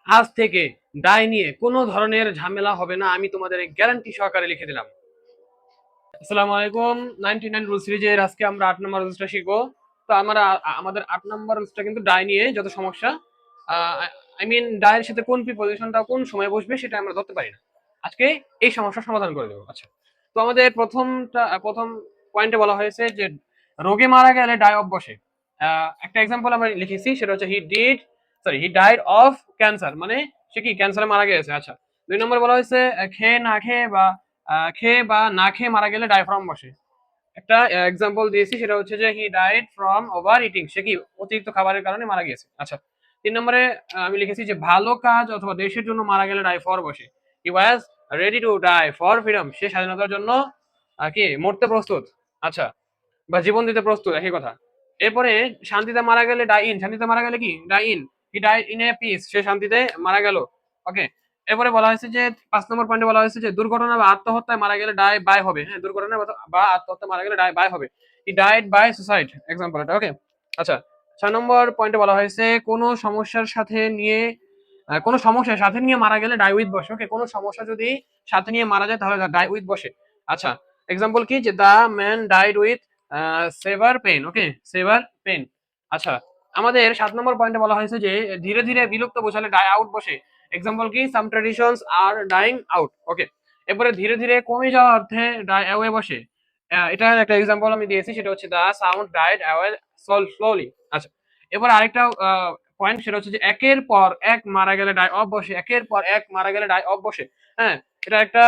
আজ থেকে ডাই নিয়ে কোনো ধরনের ঝামেলা হবে না, আমি তোমাদের গ্যারান্টি সহকারে লিখে দিলাম। আসসালামু আলাইকুম। 99 রুল সিরিজের আজকে আমরা 8 নম্বর রুলসটা শিখবো। তো আমরা আমাদের 8 নম্বর রুলসটা কিন্তু ডাই নিয়ে যত সমস্যা, আই মিন ডায়ের সাথে কোন প্রিপজিশনটা কোন সময় বসবে সেটা আমরা ধরতে পারি না। আজকে এই সমস্যার সমাধান করে দেবো। আচ্ছা, তো আমাদের প্রথম পয়েন্টে বলা হয়েছে যে রোগে মারা গেলে ডাই অফ বসে। একটা এক্সাম্পল আমরা লিখেছি, সেটা হচ্ছে হি ডাইড অফ ক্যান্সার, মানে সে কি ক্যান্সারে মারা গেছে। আচ্ছা, 2 নম্বর বলা হয়েছে খেয়ে বা না খেয়ে মারা গেলে ডায়ফ্রাম বসে। একটা এক্সাম্পল দিয়েছি, সেটা হচ্ছে যে he died from overeating, সে কি অতিরিক্ত খাবারের কারণে মারা গেছে। আচ্ছা, 3 নম্বরে আমি লিখেছি যে ভালো কাজ অথবা দেশের জন্য মারা গেলে ডাই ফর বসে। He was ready to die for freedom, সে স্বাধীনতার জন্য কি মরতে প্রস্তুত। আচ্ছা, বা জীবন দিতে প্রস্তুত, একই কথা। এরপরে শান্তিতে মারা গেলে ডাই ইন, শান্তিতে মারা গেলে কি die in, he die in a peace, সে শান্তিতে মারা গেল। ওকে, এরপরে বলা হয়েছে যে 5 নম্বর পয়েন্টে বলা হয়েছে যে দুর্ঘটনা বা আত্মহত্যায় মারা গেলে ডাই বাই হবে। হ্যাঁ, দুর্ঘটনা বা আত্মহত্যা মারা গেলে ডাই বাই হবে। He died by suicide, example এটা। ওকে, আচ্ছা, 6 নম্বর পয়েন্টে বলা হয়েছে কোনো সমস্যার সাথে নিয়ে মারা গেলে ডাই উইথ বসে। ওকে, কোনো সমস্যা যদি সাথে নিয়ে মারা যায় তাহলে ডাই উইথ বসে। আচ্ছা, এক্সাম্পল কি, যে the man died with severe pain. Okay, severe pain. আচ্ছা, আমাদের 7 নম্বর পয়েন্টে বলা হয়েছে যে ধীরে ধীরে বিলুপ্ত বোঝালে ডাই আউট বসে। এক্সাম্পল কি, সাম ট্রেডিশনস আর ডাইং আউট। ওকে, এরপরে ধীরে ধীরে কমে যাওয়া অর্থে ডাই অ্যাওয়ে বসে। এটার একটা এক্সাম্পল আমি দিয়েছি, সেটা হচ্ছে দা সাউন্ড ডাইড অ্যাওয়ে স্লোলি। আচ্ছা, এবার আরেকটা পয়েন্ট, সেটা হচ্ছে যে একের পর এক মারা গেলে ডাই অফ বসে। একের পর এক মারা গেলে ডাই অফ বসে। হ্যাঁ, এটা একটা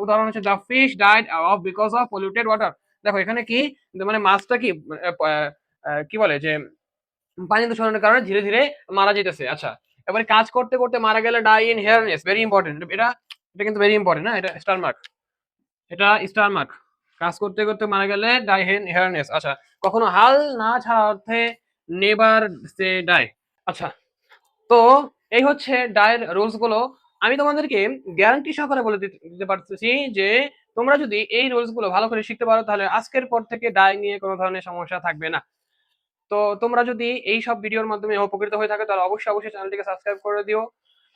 উদাহরণ হচ্ছে the fish died of because of polluted water. দেখো এখানে কি, মানে মাছটা কি কি বলে যে পানি দূষণের কারণে ধীরে ধীরে মারা যেতেছে। আচ্ছা, এবারে কাজ করতে করতে মারা গেলে ডাই ইন হেয়ারনেস, ভেরি ইম্পর্টেন্ট। এটা কিন্তু ভেরি ইম্পর্টেন্ট, না এটা স্টার মার্ক, এটা স্টার মার্ক। কাজ করতে করতে মারা গেলে ডাই হেয়ারনেস। আচ্ছা, কখনো হাল না ছাড়া অর্থে নেভার সে ডাই। আচ্ছা, তো এই হচ্ছে ডায়ের রুলস গুলো। আমি তোমাদেরকে গ্যারান্টি সহকারে বলে দিতে পারতেছি যে তোমরা যদি এই রুলস গুলো ভালো করে শিখতে পারো, তাহলে আজকের পর থেকে ডাই নিয়ে কোনো ধরনের সমস্যা থাকবে না। তো তোমরা যদি এই সব ভিডিওর মাধ্যমে উপকৃত হয়ে থাকে, তাহলে অবশ্যই অবশ্যই চ্যানেলটিকে সাবস্ক্রাইব করে দিও।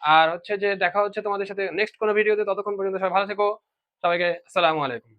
আর হচ্ছে যে দেখা হচ্ছে তোমাদের সাথে নেক্সট কোনো ভিডিওতে, ততক্ষণ পর্যন্ত সবাই ভালো থেকো। সবাইকে আসসালামু আলাইকুম।